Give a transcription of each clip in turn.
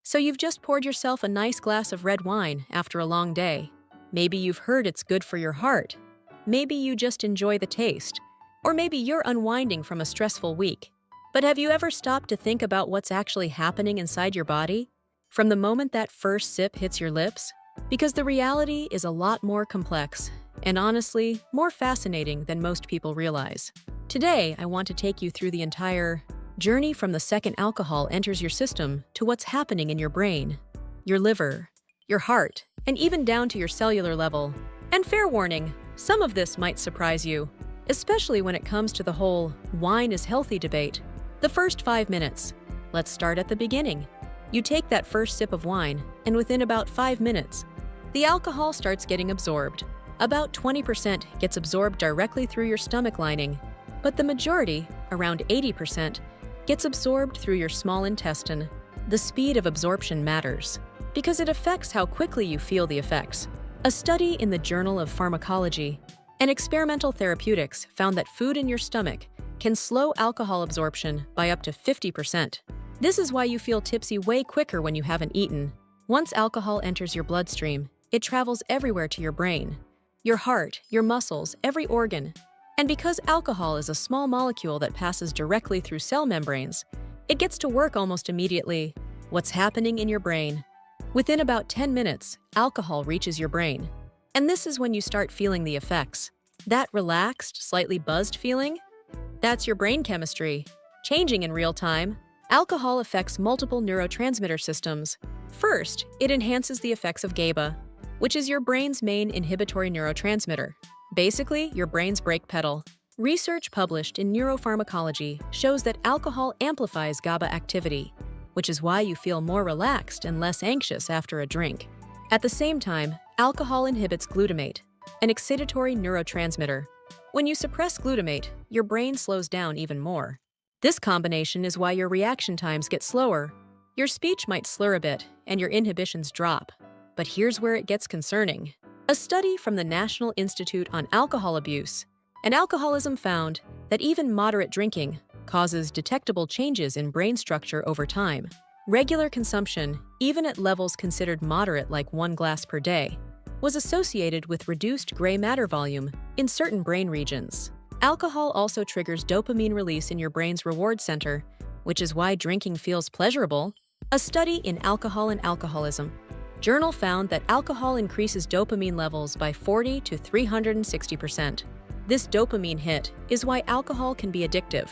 So you've just poured yourself a nice glass of red wine after a long day. Maybe you've heard it's good for your heart. Maybe you just enjoy the taste. Or maybe you're unwinding from a stressful week. But have you ever stopped to think about what's actually happening inside your body? From the moment that first sip hits your lips? Because the reality is a lot more complex, and honestly, more fascinating than most people realize. Today, I want to take you through the entire journey from the second alcohol enters your system to what's happening in your brain, your liver, your heart, and even down to your cellular level. And fair warning, some of this might surprise you, especially when it comes to the whole wine is healthy debate. The first 5 minutes. Let's start at the beginning. You take that first sip of wine, and within about 5 minutes, the alcohol starts getting absorbed. About 20% gets absorbed directly through your stomach lining, but the majority, around 80%, gets absorbed through your small intestine. The speed of absorption matters, because it affects how quickly you feel the effects. A study in the Journal of Pharmacology and Experimental Therapeutics found that food in your stomach can slow alcohol absorption by up to 50%. This is why you feel tipsy way quicker when you haven't eaten. Once alcohol enters your bloodstream, it travels everywhere to your brain, your heart, your muscles, every organ. And because alcohol is a small molecule that passes directly through cell membranes, it gets to work almost immediately. What's happening in your brain? Within about 10 minutes, alcohol reaches your brain. And this is when you start feeling the effects. That relaxed, slightly buzzed feeling? That's your brain chemistry, changing in real time. Alcohol affects multiple neurotransmitter systems. First, it enhances the effects of GABA, which is your brain's main inhibitory neurotransmitter. Basically, your brain's brake pedal. Research published in Neuropharmacology shows that alcohol amplifies GABA activity, which is why you feel more relaxed and less anxious after a drink. At the same time, alcohol inhibits glutamate, an excitatory neurotransmitter. When you suppress glutamate, your brain slows down even more. This combination is why your reaction times get slower. Your speech might slur a bit, and your inhibitions drop. But here's where it gets concerning. A study from the National Institute on Alcohol Abuse and Alcoholism found that even moderate drinking causes detectable changes in brain structure over time. Regular consumption, even at levels considered moderate like 1 glass per day, was associated with reduced gray matter volume in certain brain regions. Alcohol also triggers dopamine release in your brain's reward center, which is why drinking feels pleasurable. A study in Alcohol and Alcoholism journal found that alcohol increases dopamine levels by 40 to 360%. This dopamine hit is why alcohol can be addictive.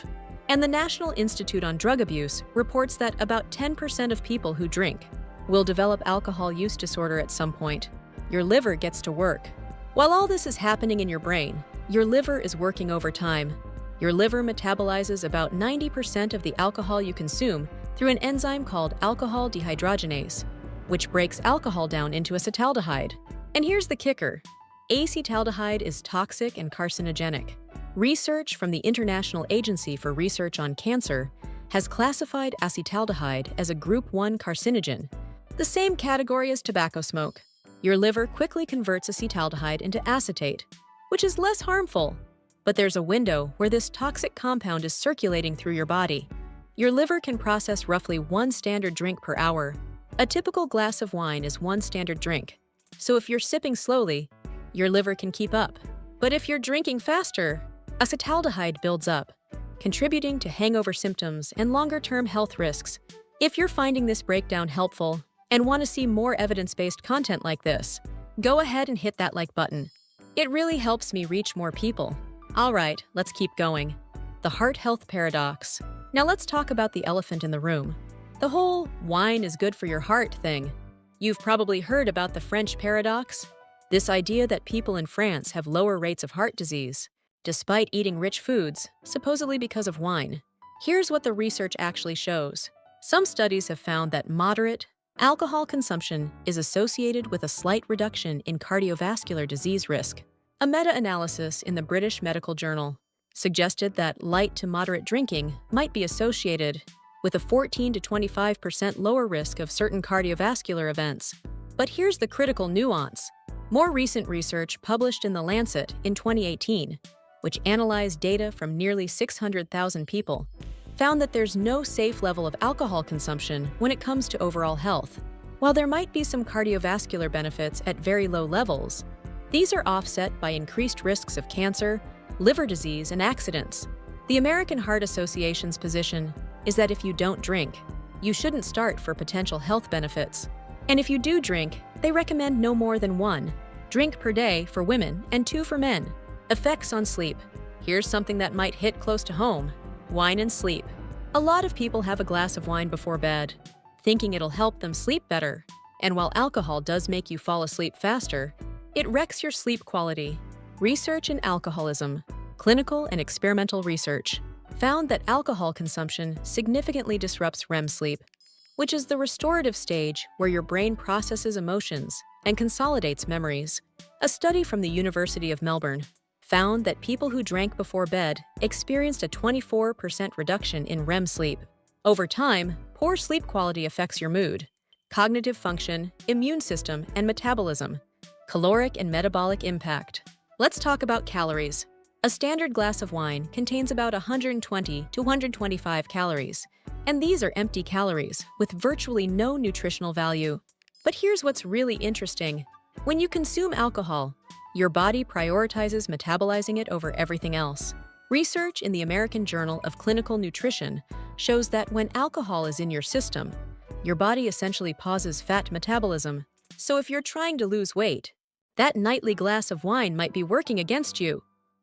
And the National Institute on Drug Abuse reports that about 10% of people who drink will develop alcohol use disorder at some point. Your liver gets to work. While all this is happening in your brain, your liver is working overtime. Your liver metabolizes about 90% of the alcohol you consume through an enzyme called alcohol dehydrogenase, which breaks alcohol down into acetaldehyde. And here's the kicker. Acetaldehyde is toxic and carcinogenic. Research from the International Agency for Research on Cancer has classified acetaldehyde as a Group 1 carcinogen, the same category as tobacco smoke. Your liver quickly converts acetaldehyde into acetate, which is less harmful. But there's a window where this toxic compound is circulating through your body. Your liver can process roughly 1 standard drink per hour. A typical glass of wine is 1 standard drink. So if you're sipping slowly, your liver can keep up. But if you're drinking faster, acetaldehyde builds up, contributing to hangover symptoms and longer-term health risks. If you're finding this breakdown helpful and want to see more evidence-based content like this, go ahead and hit that like button. It really helps me reach more people. All right, let's keep going. The heart health paradox. Now let's talk about the elephant in the room. The whole wine is good for your heart thing. You've probably heard about the French paradox, this idea that people in France have lower rates of heart disease, despite eating rich foods, supposedly because of wine. Here's what the research actually shows. Some studies have found that moderate alcohol consumption is associated with a slight reduction in cardiovascular disease risk. A meta-analysis in the British Medical Journal suggested that light to moderate drinking might be associated with a 14 to 25% lower risk of certain cardiovascular events. But here's the critical nuance. More recent research published in The Lancet in 2018, which analyzed data from nearly 600,000 people, found that there's no safe level of alcohol consumption when it comes to overall health. While there might be some cardiovascular benefits at very low levels, these are offset by increased risks of cancer, liver disease, and accidents. The American Heart Association's position is that if you don't drink, you shouldn't start for potential health benefits. And if you do drink, they recommend no more than 1 drink per day for women and 2 for men. Effects on sleep. Here's something that might hit close to home: wine and sleep. A lot of people have a glass of wine before bed, thinking it'll help them sleep better. And while alcohol does make you fall asleep faster, it wrecks your sleep quality. Research in alcoholism, clinical and experimental research, found that alcohol consumption significantly disrupts REM sleep, which is the restorative stage where your brain processes emotions and consolidates memories. A study from the University of Melbourne found that people who drank before bed experienced a 24% reduction in REM sleep. Over time, poor sleep quality affects your mood, cognitive function, immune system, and metabolism. Caloric and metabolic impact. Let's talk about calories. A standard glass of wine contains about 120 to 125 calories, and these are empty calories with virtually no nutritional value. But here's what's really interesting. When you consume alcohol, your body prioritizes metabolizing it over everything else. Research in the American Journal of Clinical Nutrition shows that when alcohol is in your system, your body essentially pauses fat metabolism. So if you're trying to lose weight, that nightly glass of wine might be working against you.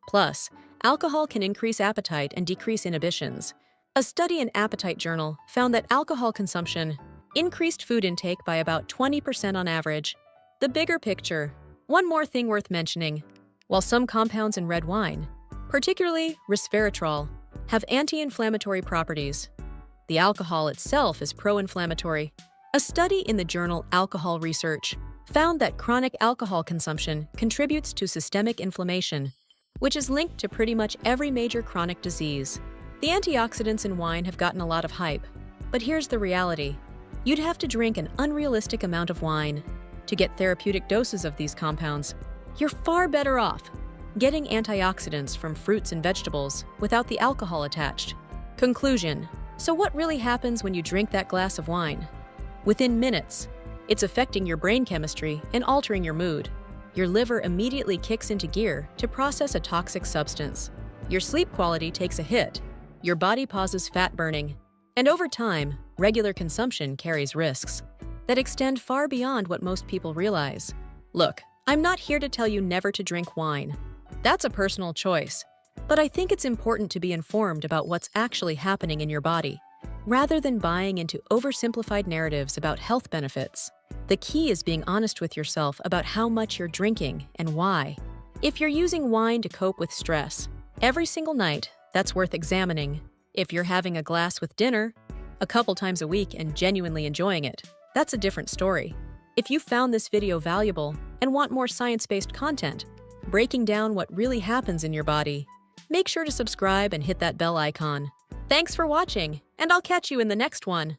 Plus, alcohol can increase appetite and decrease inhibitions. A study in Appetite Journal found that alcohol consumption increased food intake by about 20% on average. The bigger picture. One more thing worth mentioning. While some compounds in red wine, particularly resveratrol, have anti-inflammatory properties, the alcohol itself is pro-inflammatory. A study in the journal Alcohol Research found that chronic alcohol consumption contributes to systemic inflammation, which is linked to pretty much every major chronic disease. The antioxidants in wine have gotten a lot of hype, but here's the reality. You'd have to drink an unrealistic amount of wine to get therapeutic doses of these compounds. You're far better off getting antioxidants from fruits and vegetables without the alcohol attached. Conclusion. So what really happens when you drink that glass of wine? Within minutes, it's affecting your brain chemistry and altering your mood. Your liver immediately kicks into gear to process a toxic substance. Your sleep quality takes a hit. Your body pauses fat burning. And over time, regular consumption carries risks that extend far beyond what most people realize. Look, I'm not here to tell you never to drink wine. That's a personal choice. But I think it's important to be informed about what's actually happening in your body, rather than buying into oversimplified narratives about health benefits. The key is being honest with yourself about how much you're drinking and why. If you're using wine to cope with stress every single night, that's worth examining. If you're having a glass with dinner a couple times a week and genuinely enjoying it, that's a different story. If you found this video valuable and want more science-based content, breaking down what really happens in your body, make sure to subscribe and hit that bell icon. Thanks for watching, and I'll catch you in the next one.